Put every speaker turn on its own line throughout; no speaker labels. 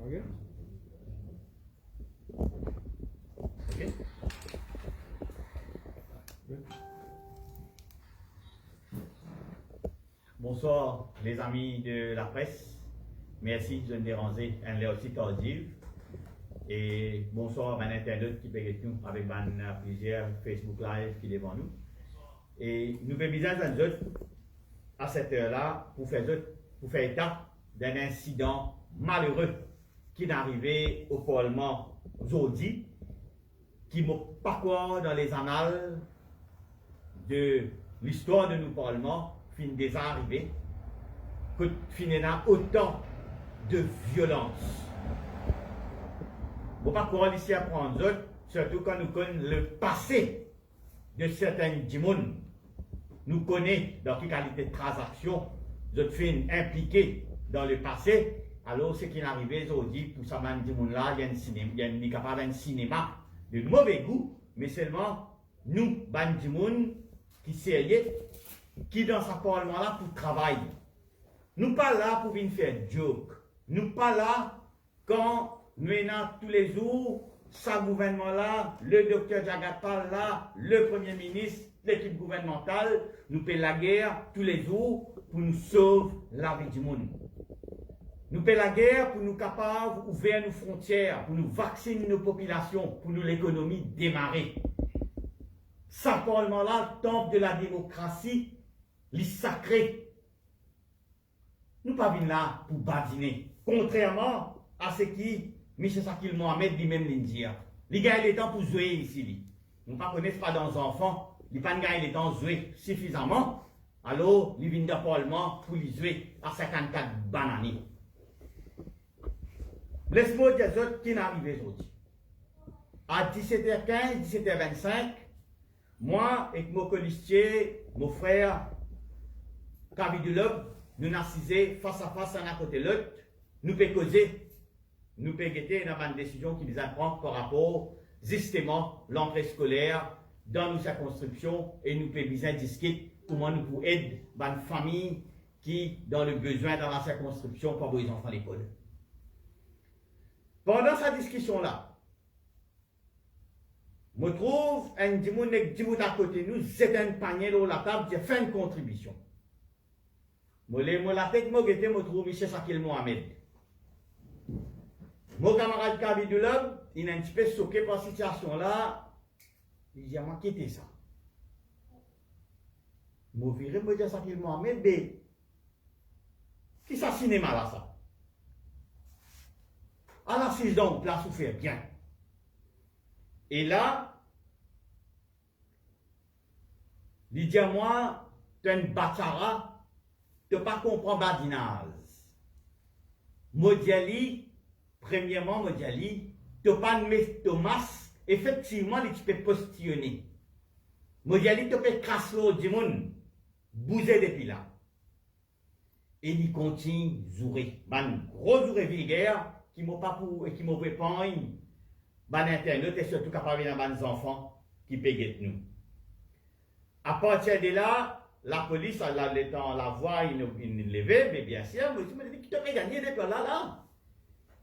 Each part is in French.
Ok.
Ok. Bonsoir les amis de la presse. Merci de nous déranger, un l'heure aussi tardive. Et bonsoir à internautes qui peuvent nous avec plusieurs Facebook Live qui est devant nous. Et nous faisons besoin d'un autre à cette heure-là pour faire état d'un incident malheureux qui est arrivé au Parlement aujourd'hui, qui ne pas quoi dans les annales de l'histoire de nos parlements, fin déjà arrivé, que finira autant de violence. Bon, pas quoi ici à prendre d'autres, surtout quand nous connaissons le passé de certains djimoun. Nous connaissons dans quelle qualité de transaction, d'autres fins impliqués dans le passé. Alors, ce qui est arrivé aujourd'hui, pour ça, là, il y a une capable d'un cinéma de mauvais goût, mais seulement nous, bandimoun, qui sérieux, qui dans ce parlement-là pour travailler. Nous pas là pour venir faire joke. Nous pas là quand nous venons tous les jours, ce gouvernement-là, le docteur Jagapal là, le premier ministre, l'équipe gouvernementale, nous paie la guerre tous les jours pour nous sauver la vie du monde. Nous paie la guerre pour nous capables d'ouvrir nos frontières, pour nous vacciner nos populations, pour nous l'économie démarrer. Ce parlement-là, temple de la démocratie, les sacrés. Nous pas venus là pour badiner. Contrairement à ce qui M. Sakil Mohamed dit même l'India. Les gars, il est temps pour jouer ici. Nous ne connaissons pas dans les enfants. Les pas il est temps de jouer suffisamment. Alors, ils viennent de Parlement pour les jouer à 54 bananes. Laisse-moi dire aux autres qui n'arrivent aujourd'hui. À 17h15, 17h25, moi et mon colistier, mon frère, Kabidulov, nous n'assisons face à face un à côté de l'autre, nous pouvons causer, nous pouvons guetter dans une décision qui nous apprend par rapport justement l'entrée scolaire dans nos circonscriptions et nous pouvons bien discuter comment nous pouvons aider une famille qui, dans le besoin dans la circonscription, pour vos enfants à l'école. Pendant cette discussion-là, je trouve un dimoun à côté de nous, c'est un panier dans la table qui fait une contribution. Je la tête, je trouve M. Sakil Mohamed. Mon camarade Kabidulov, il est un petit peu choqué par cette situation-là. Il dit, moi, quittez ça. Je virais, je dis Sakil Mohamed, mais qui ça cinéma là, ça? À l'assise donc, place où faire bien. Et là, il dit à moi, tu es une bachara, tu ne pas comprendre badinage. Modiali, premièrement, Modiali, tu n'as pas de Thomas, effectivement, tu peux postillonner. Modiali, tu peux casser du monde, bouger depuis là. Et il continue à jouer. Un gros jouer vulgaire qui m'a pas pour et qui m'a répondu. Internet et surtout capable d'avoir des enfants qui payent nous. À partir de là, la police a la voix levée, mais bien sûr, je me dis, qui te fait gagner depuis là?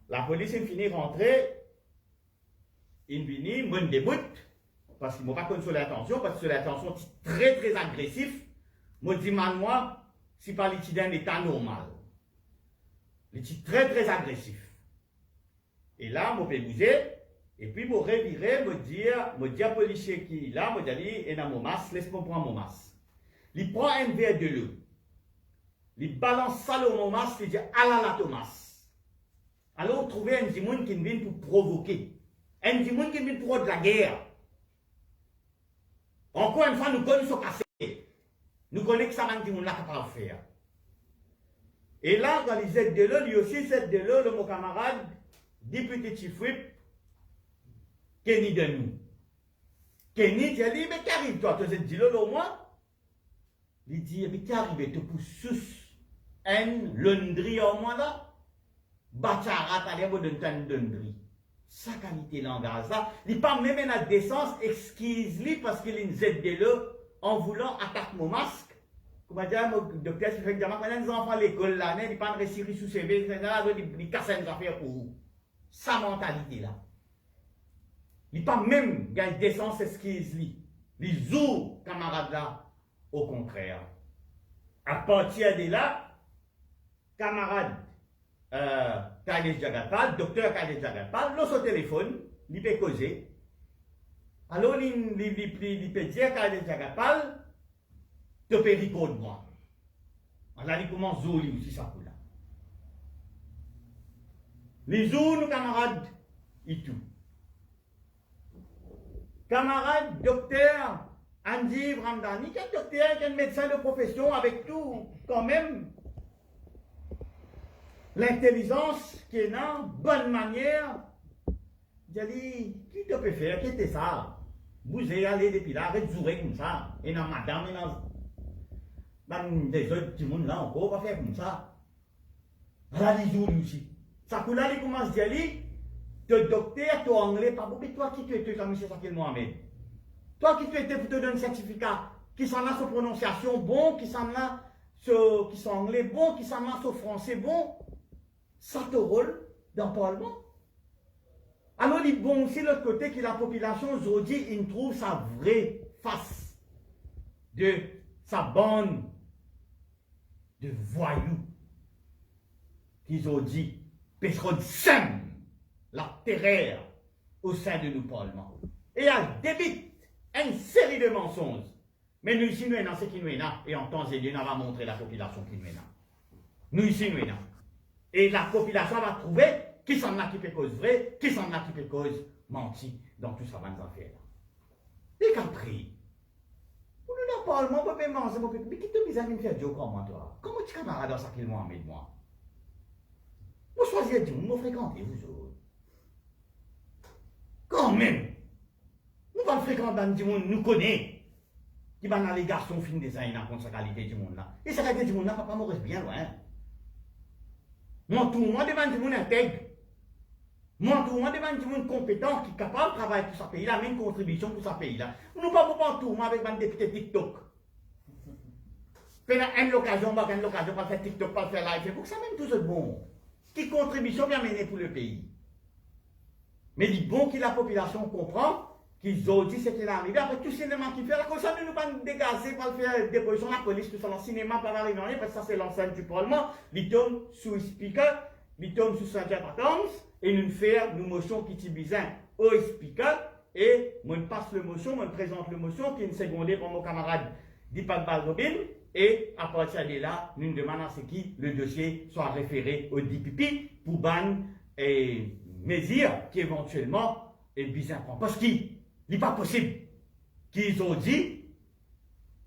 La police est fini rentrer, il vient, moi, déboute, parce qu'il ne m'a pas connu sur l'attention, parce que sur l'attention, c'est très très agressif. Moi, dis moi, si pas l'étudiant d'un état normal. C'est très très agressif. Et là, je peux bouger. Et puis, je revirer, me dire policier qui est là, je dis, et dans mon masque, laisse-moi prendre mon masque. Il prend un verre de l'eau. Il balance ça dans mon masque, il dit, ah là là, Thomas. Alors, on trouve un dimoun qui vient pour provoquer. Un dimoun qui vient pour de la guerre. Encore une fois, nous connaissons ce passé. Nous connaissons que ça m'a dit, on l'a capable de faire. Et là, quand ils aident de l'eau, lui aussi, c'est de l'eau, mon camarade, député Chifrip, Kenny de nous. Kenny dit, mais qu'arrive toi, tu as dit l'eau au moins? Il dit, mais qu'arrive, tu pousses un lundri au moins là? Bachara, t'as l'air de un lundri. Sa qualité langage là, il pas même la décence, excuse-lui parce qu'il aide de l'eau en voulant attaquer mon masque. Comment dire, le docteur, c'est fait que les enfants à l'école là, ils ne pas réussir sous CV, ils cassent les affaires pour vous. sa mentalité là. Il n'est pas même gagne décence esquisse li. Les autres camarades là, au contraire. À partir de là, camarade Khaled Jagapal, docteur Khaled Jagapal, l'on au téléphone, il peut causer. Alors, il peut dire Khaled Jagapal, tu peux recorder moi. Alors, il commence à jouer aussi ça pour là. Les autres camarades, ils tout. Camarade docteur Andy Ramdani, qui est docteur, qui est médecin de profession, avec tout, quand même, l'intelligence qui est là, bonne manière. J'ai dit, qui te peut faire, qui était ça? Vous allez aller depuis là, arrête de jouer comme ça. Et dans madame, et dans des autres petits monde là encore, on va faire comme ça. Là, les jours aussi. Ça coule là, il commence à dire, le docteur, toi anglais, pas beaucoup, toi qui tu étais comme M. Sakil Mohamed. Toi qui tu étais pour te donner un certificat, qui s'en a sur prononciation bon, qui s'en a sur qui sont anglais bon, qui s'en a sur français bon, ça te rôle dans le Parlement. Alors, il est bon aussi l'autre côté que la population aujourd'hui, il trouve sa vraie face de sa bande de voyous qu'ils ont dit, personne sème la terreur au sein de nos parlements. Et elle débite une série de mensonges. Mais nous ici, nous sommes dans ce qui nous est là, et en temps et lieu, on va montrer la population qui nous est là. Nous ici, nous sommes là. Et la population va trouver qui s'en a qui fait cause vraie, qui s'en a qui fait cause menti dans tout ça, va nous en faire. Et qu'après, pour nous, dans le Parlement, on peut manger, mais qui te bizarre de me faire dire comment toi? Comment tu camarades dans ça qu'il m'a amené de moi? Vous choisissez de vous fréquenter, vous autres. Quand même, nous allons fréquenter du monde, nous connaissons. Qui va dans les garçons fin des années contre sa qualité du monde là. Et sa qualité du monde là, papa, moi, reste bien loin. Moi, tout le monde devant du monde intègre. Moi, tout le monde devant du monde compétent qui est capable de travailler pour sa pays, la même contribution pour sa pays là. Nous ne pouvons pas tout avec un député TikTok. Puis là, une occasion, pas faire TikTok, pas faire live, pour que ça même tout ce bon. Qui contribution bien menée pour le pays. Mais il bon que la population comprend qu'ils ont dit ce qu'il est arrivé. Après tout cinéma qui fait, la cause ça ne nous pas dégager, pas faire déposition la police, tout ça, dans le cinéma, pas arriver rien, parce que ça c'est l'enceinte du Parlement. Il tombe sous speaker, il tombe sous Saint-Jean-Patons, et nous faire nos motions qui tibisent au speaker, et moi je passe le motion, moi je présente le motion, qui est une seconde pour mon camarade Dipan Balrobin, et à partir de là, nous demandons à ce que le dossier soit référé au DPP pour ban et mesures qui éventuellement est bizarre. Parce qu'il n'est pas possible qu'ils ont dit,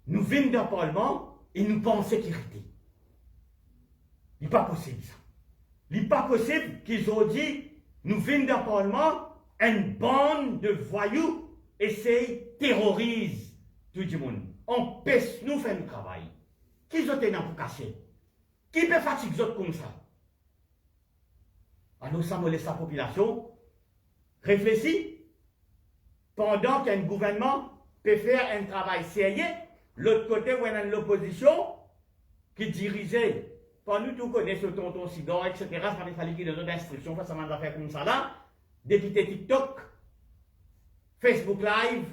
nous venons d'un Parlement et nous pensons sécurité. Il n'est pas possible ça. Il n'est pas possible qu'ils ont dit, nous venons d'un Parlement, une bande de voyous essaye, terrorise tout le monde. On pèse nous faire le travail. Qui ont été pour casser? Qui peut fatiguer les autres comme ça? Alors ça me laisse la population réfléchir. Pendant qu'un gouvernement peut faire un travail sérieux, l'autre côté, où on a l'opposition qui dirigeait, pas nous tous connaissons le tonton Sidor, etc. Ça fallait qu'il y ait d'autres instructions face à des affaires comme ça là. Député TikTok, Facebook Live,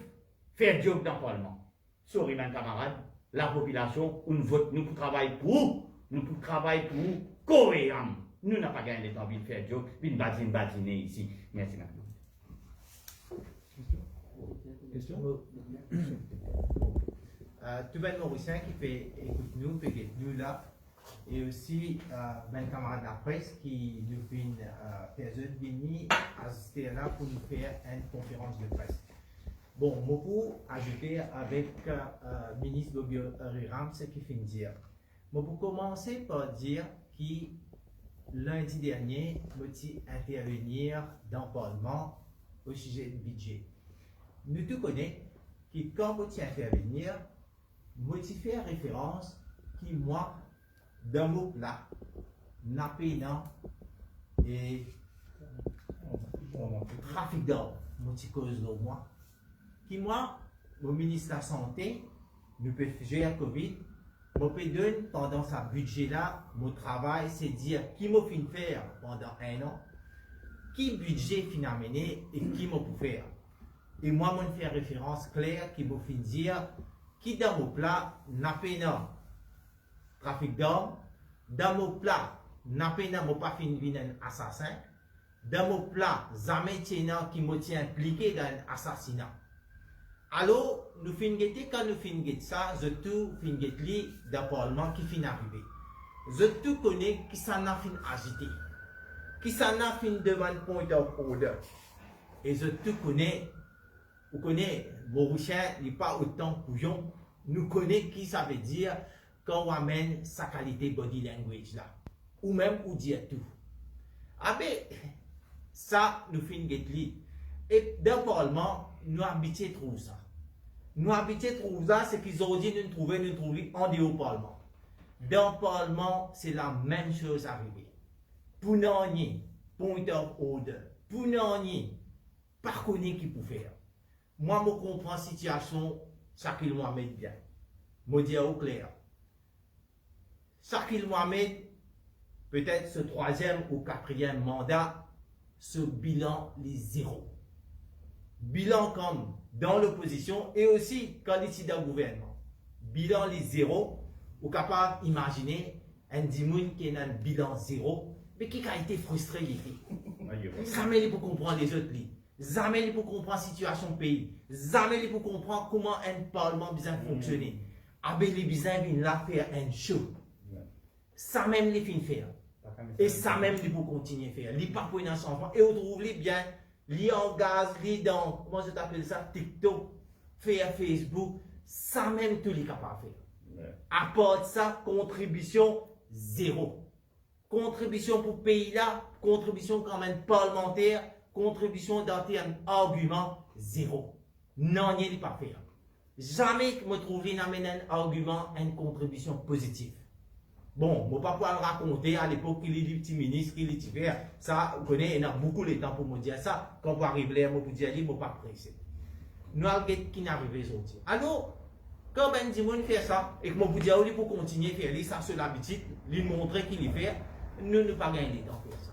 faire joke dans le Parlement. Sorry, mes camarades, la population, on vote nous pour travailler pour, nous pour travailler pour cohérent. Nous n'avons pas gagné le temps de faire joke, puis une badiner ici. Merci, madame.
Question? Tout le Mauricien qui fait écoute nous, peut être nous là, et aussi mes camarades de la presse qui nous viennent venir assister là pour nous faire une conférence de presse. Bon, moi pour ajouter avec le ministre Bobi Riram ce qu'il fait dire. Moi pour commencer par dire que lundi dernier, je intervenir dans le Parlement au sujet du budget. Nous tous connaissons que quand vous intervenir, moi fais référence qui moi, dans mon plat, n'a pas et trafic d'or, moi cause de moi. Qui moi, au ministre de la Santé, nous peut gérer la Covid, moi peux donner pendant sa budget là, mon travail, c'est dire qui m'a fait faire pendant un an. qui budget finalement et qui m'a pour faire. Et moi, je fais référence claire qui m'a fait dire qui dans mon plat n'a pas trafic d'armes, dans mon plat n'a pas fini un assassin, dans mon plat, jamais qui m'a impliqué dans un assassinat. Alors, nous finissons quand nous finissons ça, je tout finissons dans le Parlement qui finit arrivé. Je tout connais qui s'en a fini agité, qui s'en a fini devant le point of order. Et je tout connais, vous connaissez, Mauricien n'est pas autant couillon, nous connaissons qui ça veut dire quand on amène sa qualité body language là, ou même ou dire tout. Ah ben, ça, nous finissons. Et dans le Parlement, nous habitons trop ça. Nous habitons trop ça, c'est qu'ils ont dit nous trouver en dehors du Parlement. Dans le Parlement, c'est la même chose arrivée. Pour nous, point of order. Pour nous, pas connaître qui peut faire. Moi, je comprends la situation, Shakil Mohamed bien. Je dis au clair. Shakil Mohamed, peut-être ce 3e ou 4e mandat, ce bilan les zéros. Bilan comme dans l'opposition et aussi quand il est dans le gouvernement. Bilan les zéros, ou capable d'imaginer un dimoun qui a un bilan zéro, mais qui a été frustré. Jamais pour comprendre les autres lignes. Jamais pour comprendre la situation du pays. Jamais pour comprendre comment un parlement bien fonctionner. Avec les besoins viennent là faire un show. Ça même les fins faire. Et ça même les pour continuer à faire. Les pas pour un changement. Et on trouve les bien, les en gaz, les dans, comment je t'appelle ça, TikTok, faire Facebook. Ça même tous les capables de faire. Apporte ça, contribution zéro. Contribution pour le pays là, contribution quand même parlementaire, contribution dans termes argument zéro. Non, il n'y a pas faire. Jamais que je me trouve un argument, une contribution positive. Bon, je ne vais pas pouvoir le raconter à l'époque qu'il est petit ministre, qu'il est hiver. Ça, vous connaissez, il y a beaucoup de temps pour me dire ça. Quand vous arrivez là, je vous dire, je ne vais pas pressé. Nous avons qui n'arrive aujourd'hui. Alors, quand ben Dimon fait ça, et que je vous dis, pour continuer à faire ça, c'est l'habitude, lui montrer qu'il le fait, nous ne pas gagner le temps pour ça.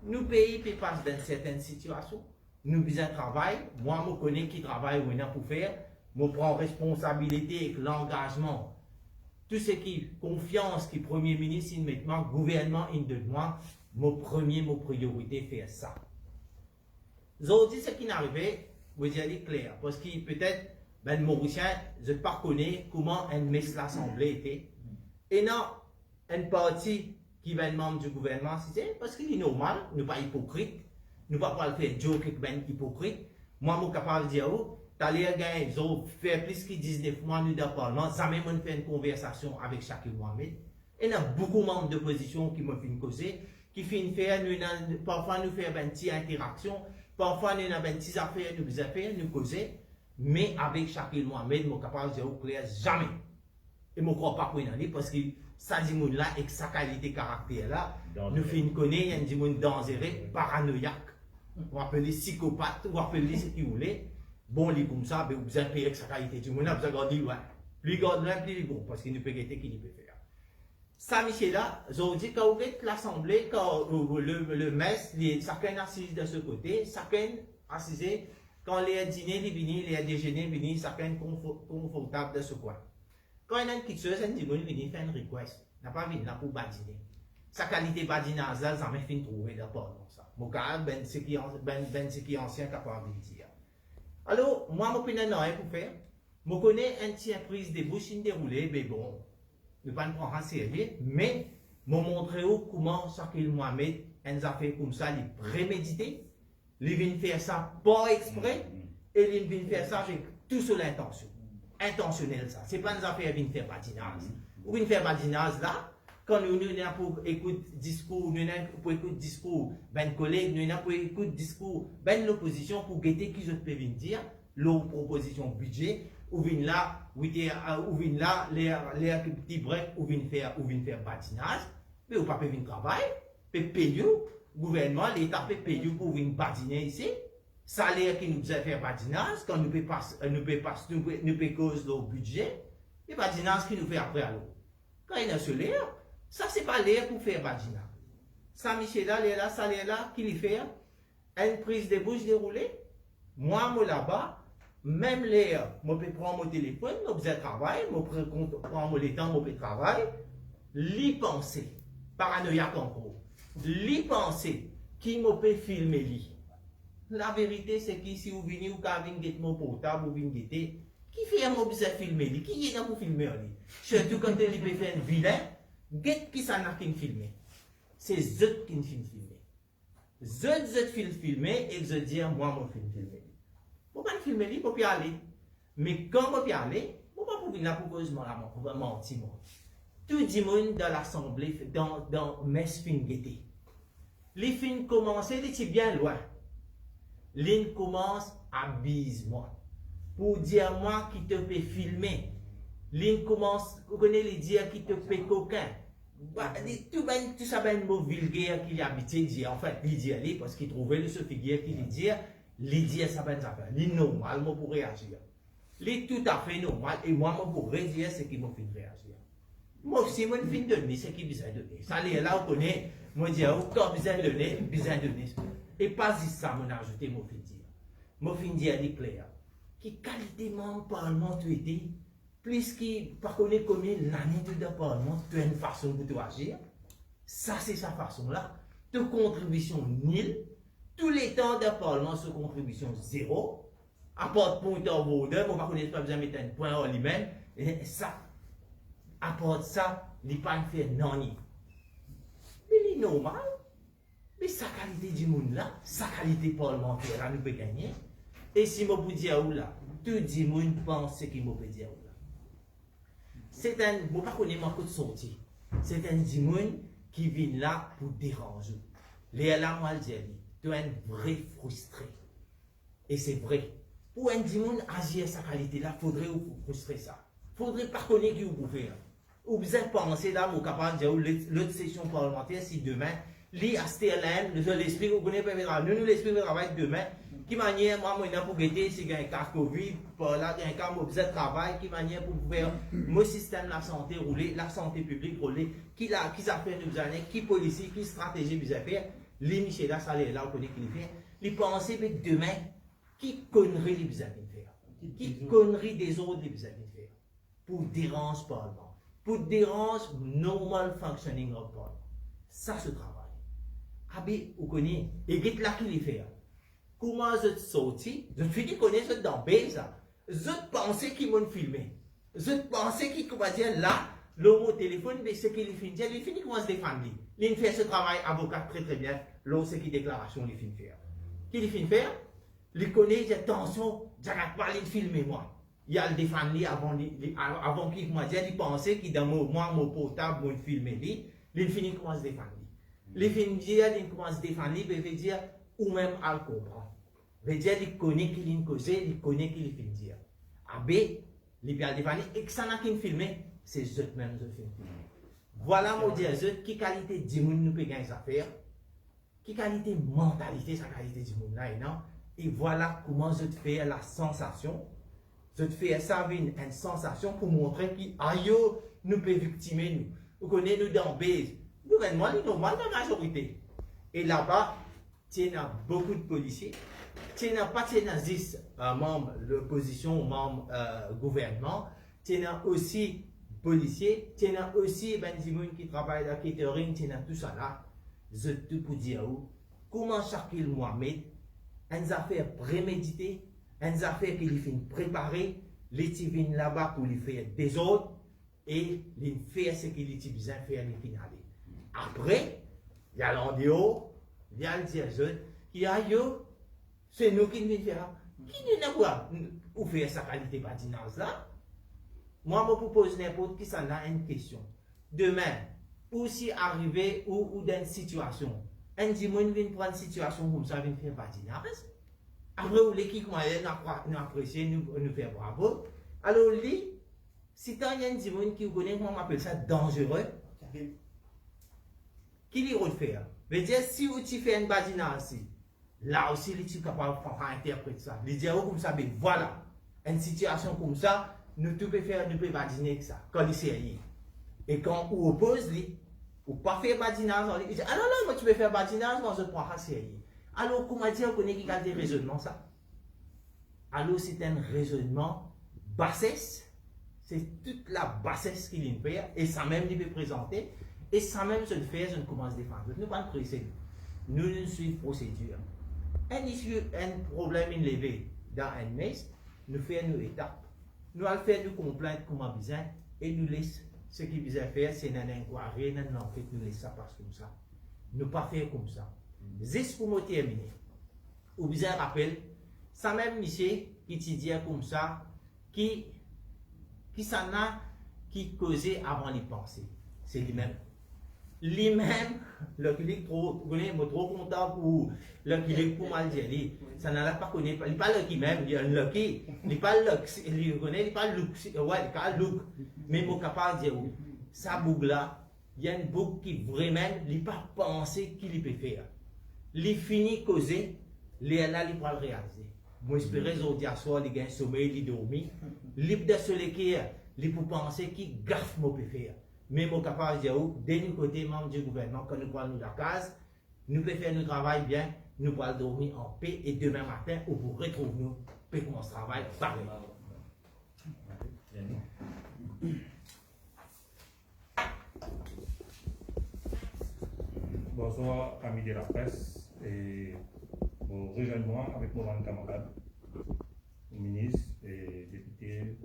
Nous pays qui passent dans certaines situations, nous besoin travail. Moi, je connais qui travaille pour faire. Je prends responsabilité avec l'engagement. Tout ce qui est confiance que le Premier ministre, immédiatement, gouvernement, il de moi, mon priorité, faire ça. Aujourd'hui, ce qui n'arrivait, vous allez clair, parce que peut-être, ben, Mauricien, je ne connais pas comment un messe l'Assemblée était. Et non, une partie qui va être membre du gouvernement, c'est parce qu'il est normal, nous ne sommes pas hypocrites, nous ne pouvons pas faire joke avec ben hypocrite. Moi, je suis capable de dire, t'as l'air gagné, ils ont fait plus que 19 mois nous dans le Parlement, jamais on fait une conversation avec Shakil Mohamed. Et il y a beaucoup de membres d'opposition qui m'ont fait une cause, qui finissent faire, parfois nous faire une petite interaction, parfois nous avons une petite affaire, nous causer, mais avec Shakil Mohamed, je suis capable de dire au clair, jamais. Et je ne crois pas pour une année, parce que ça dit là, avec sa qualité caractère là, nous finissons connaître, il y a un dangereux, paranoïaque, on appelle les psychopathes, on appelle les ce qu'ils voulaient. Bon, les comme ça, vous avez payé avec sa qualité du monde, vous avez gardé loin. Plus garde loin, plus bon, parce qu'il ne peut guetter qu'il peut faire. Ça, Michel, là, j'ai dit quand vous êtes l'Assemblée, quand le mess, chacun assise de ce côté, chacun assise, quand les dîners, les déjeuners, chacun confortable de ce coin. Quand il y a une petite chose, il dit, faire une request. Il n'a pas venu là pour badiner. Sa qualité badinage, là, ça m'a fait trouver d'abord. Mon cas, ben, ce qui est ancien, capable de dire. Alors, moi, je n'ai rien pour faire. Je connais un petit prise de bouche déroulée, mais bon, je ne vais pas le prendre en sérieux, mais je vais montrer comment Shakil Mohamed a fait comme ça, il prémédité, il vient faire ça pas exprès, et il vient faire ça avec toute seule intention. Intentionnel, ça. Ce n'est pas une affaire de faire badinage. Ou de faire badinage là, quand nous sommes pour écouter discours, nous sommes pour écouter discours, ben collègues, nous sommes pour écouter discours, ben l'opposition pour guetter qui je peux dire, leur proposition budget, ou vient là, ou vient là, les petits breaks, ou vient faire badinage, mais ou pas venir travailler, peut payer, gouvernement, l'État peut payer pour venir badiner ici, salaire qui nous a fait badinage, quand nous peut cause le budget, et badinage qui nous fait après à l'eau. Quand il y a ce l'air, ça c'est pas l'air pour faire badinage. Ça Michel là, l'air là, ça l'air là, qui lui fait, une prise de bouche déroulée, moi, là-bas, même les, moi, je prends mon téléphone, je fais travail, je prends mon temps, je travail, l'y penser, paranoïaque encore, l'y penser, qui m'a peut filmer lui. La vérité, c'est que si vous venez ou quand vous venez mon portable, vous venez qui fait un mot filmer lui, qui est là pour filmer lui. Surtout quand il peut faire un vilain, get qui ça n'a qu'une filmer. C'est eux qui ne filment. Je film filmer et je dis moi mon film filmer. Pour pas filmer lui, pour y aller. Mais quand on peut y aller, on va pas venir pour cause moi mentir moi. Tout le monde dans l'assemblée dans mes films guettés. Les films commencent, ils sont bien loin. Les commence à bise moi pour dire moi qui te peut filmer. Les commence, vous connaissez les dire qui te peut coquin. Tout ça ben mot vulgaire qu'il a habité dire en fait il dit parce qu'il trouvait ce figure qui dit ça ben ça fait il normal pour réagir il tout à fait normal et moi pour réagir c'est qui m'a fait réagir moi aussi moi fin donner c'est qui besoin donner ça là on connaît moi dire quand besoin donner et pas ça mon ajouter mon fin dire clair qui qualité membre parlement tu étais plus qu'il ne connaît combien l'année de parlement, tu as une façon de agir. Ça, c'est sa façon-là. De contribution nulle. Tous les temps de parlement, sur contribution zéro. Apporte point en border, on va connaître pas besoin de mettre un point en lui-même. Et ça, apporte ça, il pas fait non. Mais il est normal. Mais sa qualité du monde là, sa qualité parlementaire, là, nous peut gagner. Et si je vous dis à vous là, tout le monde pense ce qu'il me peut dire. C'est un, je ne sais pas comment de sortie. C'est un dimon qui vient là pour déranger. Les là, moi, je dis, tu es un vrai frustré. Et c'est vrai. Pour un dimon agir à sa qualité là, il faudrait frustrer ça. Il faudrait pas connaître qui vous pouvez faire. Ou bien penser là, vous capable de dire, l'autre session parlementaire, si demain, à STLM, l'esprit, vous connaissez pas, nous l'esprit de travail demain, qui manière, moi, pour guetter, si il y a un cas Covid, là, il y a un cas de travail, qui manière pour faire mon système de la santé rouler, la santé publique rouler, qui a fait nous années, qui policier, qui stratégie vous a fait, les Michel là, ça là, on connaît qui les fait, les penser que demain, qui connerie les besoins de faire, qui connerie des autres les besoins de faire, pour déranger le Parlement, pour déranger normal functioning of Parlement. Ça, ce travail. Ah bien, vous connaissez, et qu'est-ce là qui les fait? Comment je sorti, je finis connaître dans ça. Je pensais qu'ils m'ont filmé. Je pensais qu'ils comment dire là, l'homme au téléphone, mais ce qu'il finit, il finit comment se défendre. Il fait ce travail avocat très très bien. L'autre c'est qui déclaration il finit faire. Qui il finit faire? Il connaît, il dit attention, j'arrête pas de filmer moi. Il a le défendre avant qu'il m'a dit, il pensait qu'il dans mon portable, mon filmer, il finit comment se défendre. Il finit dire, il commence à se défendre, il veut dire ou même à le comprendre. Veut dire qu'il connaît qu'il est causé, il connaît qu'il est dire. A B, il vient défendre et que ça n'a qu'une filmé, c'est eux même de film. Voilà mon dire, qui qualité du monde nous peut gagner des affaires, qui qualité mentalité, sa qualité du monde là, non? Et voilà comment je te fais la sensation. Je te fais ça une sensation pour montrer qu'aïe, nous peut victimer nous. Vous connaissez nous dans B, le gouvernement est normal dans la majorité. Et là-bas, il y a beaucoup de policiers. Il n'y a pas 10 membres de l'opposition ou membres du gouvernement. Il y a aussi policiers. Il y a aussi des gens qui travaillent dans le catering. Il y a tout ça là. Je te peux dire comment Shakil Mohamed, une affaire préméditée, une affaire qu'il fait préparer, les viennent là-bas pour lui faire des autres et les faire ce qu'il a besoin de faire les finales. Après, il y a l'endéo. Il y a le diagène qui a yo, c'est nous qui nous faire. Qui nous n'a ou faire sa qualité patinage là? Moi, je me propose n'importe qui ça a une question. Demain, ou si arriver ou dans une situation, un dimanche vient prendre une situation comme ça, vient faire patinage. Après, l'équipe moyenne nous apprécie, nous fait bravo. Alors, lui, si tu as un dimanche qui vous connaît, on appelle ça dangereux, qui lui refaire? Veut dire, si tu fais un badinage ici, là aussi, tu es capable d'interpréter ça. Il dit, comme ça, mais voilà, une situation comme ça, nous pouvons faire, nous pouvons badiner avec ça, quand il s'est. Et quand on oppose, ou pas faire badinage, il dit, ah non, non, moi tu peux faire badinage, moi je prends ça sérieux. Alors, comment dire qu'on est qui a des raisonnements ça? Alors, c'est un raisonnement bassesse. C'est toute la bassesse qu'il fait et ça même il peut présenter et ça même se fait, je ne commence à défendre. Nous ne pas presser. Nous ne suivons procédure. Un problème levé dans un mes, nous faisons une étape. Nous allons faire une complainte comme un besoin et nous laissons ce qu'il besoin faire, c'est une inquiétude, une enquête, nous laissons ça parce comme ça. Ne pas faire comme ça. Juste pour me terminer. Ou bien rappel, ça même monsieur qui te dit comme ça, qui s'en a, qui causait avant les pensées. C'est lui-même. Lui-même, le qu'il est trop content pour le qu'il est pour mal dire, ça n'a pas connu, il parle qui même, il y a un lucky, il parle il connaît, il parle look, ouais, il parle look, mais il est capable de dire, ça boucle là, il y a une boucle qui vraiment, il n'a pas pensé qu'il peut faire. Il finit causer, il là, il va le réaliser. Moi, j'espère aujourd'hui à soir, il gagne sommeil, il dormit, il de se l'écrire, il peut penser qu'il gaffe mon peut faire. Mais mon capable de dire, dès nous côté membre du gouvernement, quand nous prenons la case, nous pouvons faire notre travail bien, nous pouvons dormir en paix et demain matin, on vous retrouve nous, pour commencer à travailler pareil.
Bonsoir, amis de la presse, et bon, rejoignez-moi avec mon camarade, ministre et député.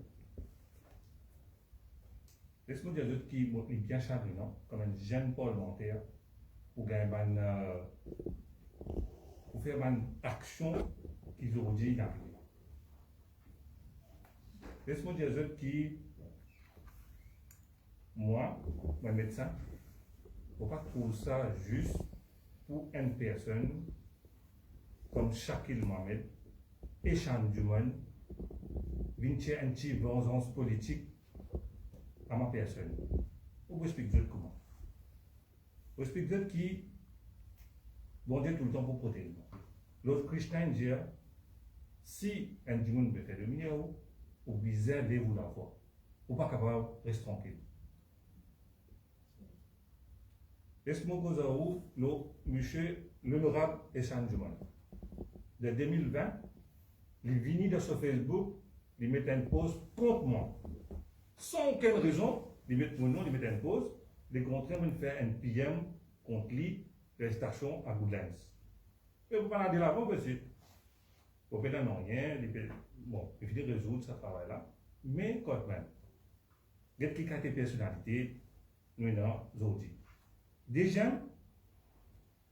Laisse-moi dire d'autres qui m'ont bien chagrinant, comme un jeune parlementaire, pour faire une action qu'ils auraient dit dans. Laisse-moi dire d'autres qui, moi, mon médecin, ne pas trouver ça juste pour une personne comme Shakil Mohamed et Chan Duman, venir un petit vengeance politique à ma personne. Vous expliquer comment. Vous expliquer qui, bon Dieu tout le temps pour protéger. L'autre Christian dit, si un Duman veut faire le mien, vous visez de vous la foi. Vous pas capable de rester tranquille. Laisse-moi vous dire, le monsieur, l'honorable Eshan Duman, de 2020, il vient de sur Facebook, il met une pause contre moi. Sans aucune raison, il met mon nom, il met une pause, il est contraint de faire un PM contre lui, la station à Goodlands. Et vous parlez de l'avant, monsieur. Vous ne pouvez pas rien, bon, il faut résoudre ce travail-là, mais quand même, il y a quelques personnalités, nous avons aujourd'hui. Déjà,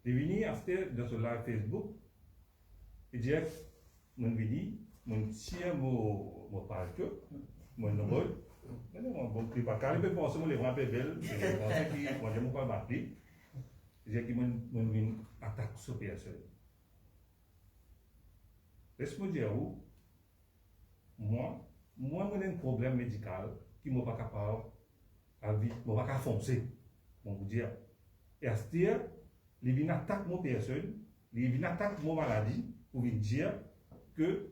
il est venu après dans ce live Facebook, il dit, mon vidéo, mon tiers, mon page, mon rôle, mais non, bon, il pas calme, il pense que les vrais belles, il pense qu'il moi, je ne pas battre. Il dit qu'il m'a attaque sur personne. Laisse-moi dire où, moi, j'ai un problème médical qui ne m'a pas capable à vivre, ne m'a pas foncer, on vous dire. Et à ce dire, il vient attaquer mon personne, il vient attaquer mon maladie pour lui dire que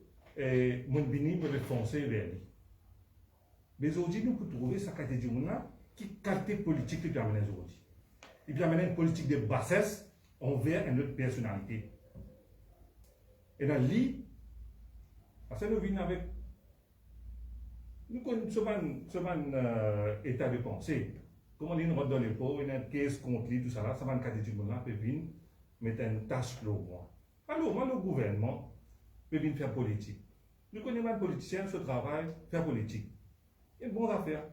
mon béni me le foncer vers lui. Mais aujourd'hui, nous pouvons trouver sa qualité de monde qui qualité politique qui amène aujourd'hui. Il peut amener une politique de bassesse envers une autre personnalité. Et dans lui, parce que nous venons avec. Nous connaissons un état de pensée. Comment on rentre dans les pots, il y a une caisse contre lui, tout ça là, ça va une qualité de monde peut venir mettre une tâche sur moi. Alors, moi, le gouvernement peut venir faire politique. Nous connaissons un politicien, ce travail, faire politique. Il y a une bonne affaire.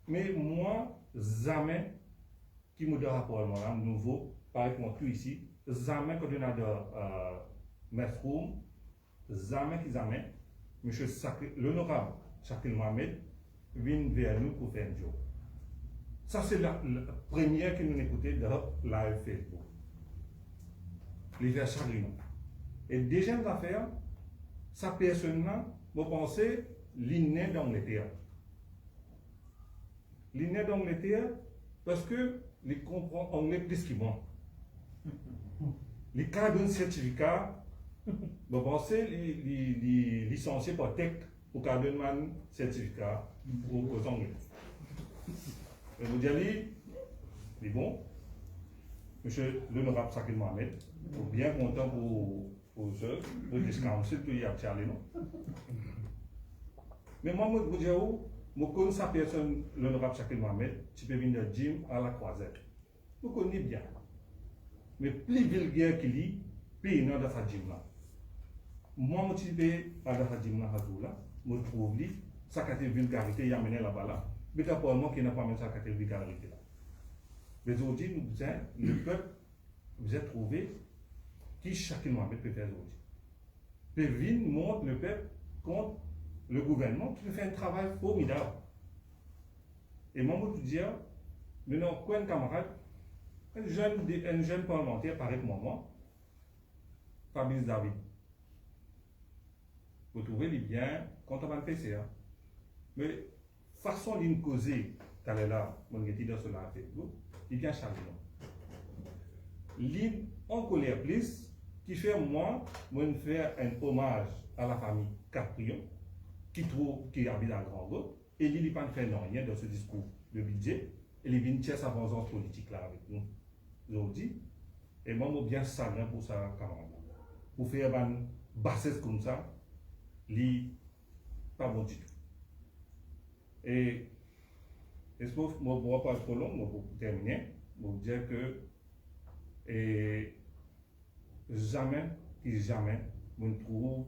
Mais moi, jamais, qui me donne rapport à moi, nouveau, par exemple, tout ici, jamais quand on a de maître room, jamais qu'ils amènent, M. l'honorable Shakil Mohamed vient vers nous pour faire un job. Ça, c'est la première que nous écoutons dans live Facebook. Les vers chagrinants. Et deuxième affaire, sa personne-là, vous pensez, l'inné d'Angleterre. L'inné d'Angleterre, parce que il comprend anglais plus que moi. Les cas d'un certificat, vous pensez, les licenciés par tech pour cas d'un certificat aux Anglais. Et vous dites, bon, monsieur l'honorable Shakil Mohamed, Bien content pour eux, pour le council, tout y a charlé, non? Mais moi, je vous dis, je connais sa personne, l'honorable Shakil Mohamed, tu peux venir Jim à la croisette. Vous connaissez bien. Mais plus vulgaire qu'il est, plus il est dans sa gym là. Moi, je suis à la gym là, je trouve que sa vulgarité, il y a mené là-bas là. Mais pour moi, qui n'a pas mené sa vulgarité là. Mais aujourd'hui, le peuple, vous êtes trouvé qui Shakil Mohamed peut faire aujourd'hui. Pévin montre le peuple contre le gouvernement qui fait un travail formidable. Et moi, je veux dire, maintenant, quoi un camarade, un jeune parlementaire, pareil pour moi, Fabrice David. Vous trouvez les biens quand on va le PCA. Mais façon d'une causer, t'allais là, mon gars, dans ce là, il vient charger. L'île en colère plus, qui fait moi, faire un hommage à la famille Caprion, qui habite à Grand Route, et il n'a pas fait rien dans ce discours de budget, et il vient tirer sa vengeance politique là avec nous aujourd'hui. Et moi, je suis bien chagrin pour ça, camarade. Pour faire une bassesse comme ça, il pas bon du tout. Et est-ce que je ne vais pas trop long, pour terminer, pour dire que jamais, on trouve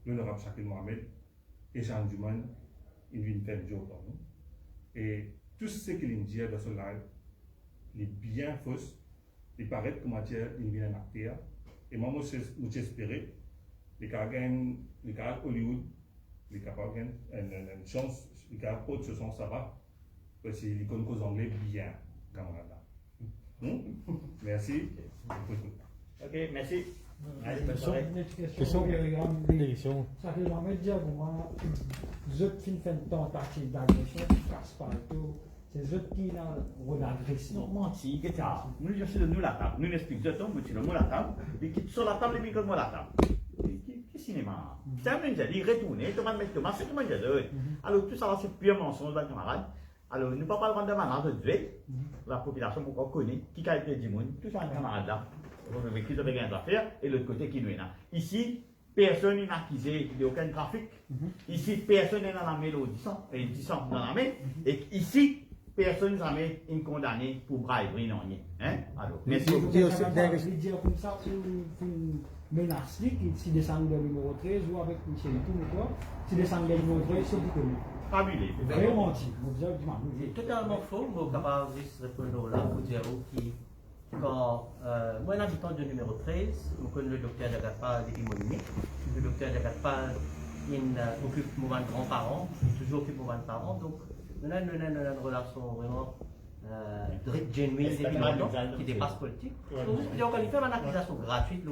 l'honorable Shakil Mohamed et Jean Duman, il vient faire un job pour nous. Et tout ce qu'il dit dans ce live, il est bien faux, il paraît que matière, il vient un acteur. Et moi, j'espère les gars Hollywood, les gars une chance, les gars haute ce sont ça va, parce qu'ils connaissent les anglais bien, camarade. Merci.
Ok, merci.
Question. Ça fait vraiment dire pour moi, les autres qui font une tentative d'agression, qui cassent partout, c'est les autres qui ont agressé.
Non, menti, qu'est-ce que ça? Nous, je suis de nous la table. Nous expliquons de temps, nous tirons la table, et qui sur la table, et puis comme moi la table. Qu'est-ce cinéma? Ça veut dire, il retourne, il va mettre Thomas, c'est comment je dis. Alors, tout ça, c'est pure mensonge, camarade. Alors, nous ne pouvons pas le rendre de manière de tuer la population pour qu'on connaisse qui a été dit, tout ça, un camarade là. Qui ont rien à faire, et l'autre côté qui nous est là. Ici, personne n'est accusé d'aucun trafic. Ici, personne n'est dans la mélodie, et dans la main. Et ici, personne n'est condamné pour braillerie, non. Alors, merci beaucoup.
Je vais dire comme ça, une menace, si descend le numéro 13, ou avec Michel tout ou quoi, si descend le numéro 13, c'est du connu.
Fabuleux.
Vraiment menti.
C'est totalement faux, mais capable de répondre là pour dire qui. Quand moi, un habitant du numéro 13, je connais le docteur Jagapa depuis mon année. Le docteur Jagapa occupe mon grands-parents, toujours occupe mon parents. Donc, nous avons une relation vraiment genuine depuis longtemps, qui dépasse politique. Donc, quand il fait une accusation gratuite,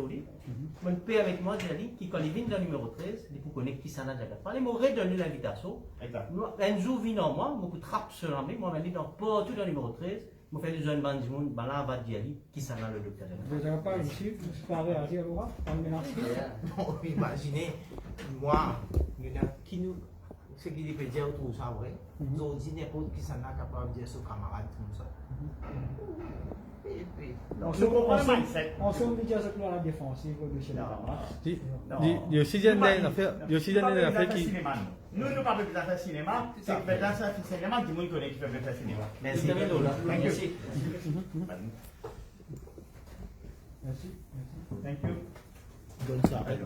mon père avec moi, qui quand il vient dans le numéro 13, il faut connaître qui s'en a Jagapa. Il m'aurait donné l'invitation. Un jour, il vient en moi, beaucoup de trappes sur la main, moi, je dans partout dans le numéro 13. Je fais des jeunes bandes du monde, là, on va dire qui s'en a le docteur.
Vous n'avez pas réussi, vous n'avez pas réagi à Laura, en menace.
Non, imaginez, moi, qui nous, ce qui peut dire tout ça vrai, nous dit n'importe qui s'en a capable de dire ce camarade comme ça.
Donc, je comprends le mindset.
On se dit à ce que la défense, il faut de chez la
Il y a aussi une affaire qui.
Nous ne parlons plus d'affaires cinéma, c'est que dans ce cinéma, tout le monde connaît qui fait faire cinéma.
Merci. Merci.
Merci.
Thank you.
Bonne soirée.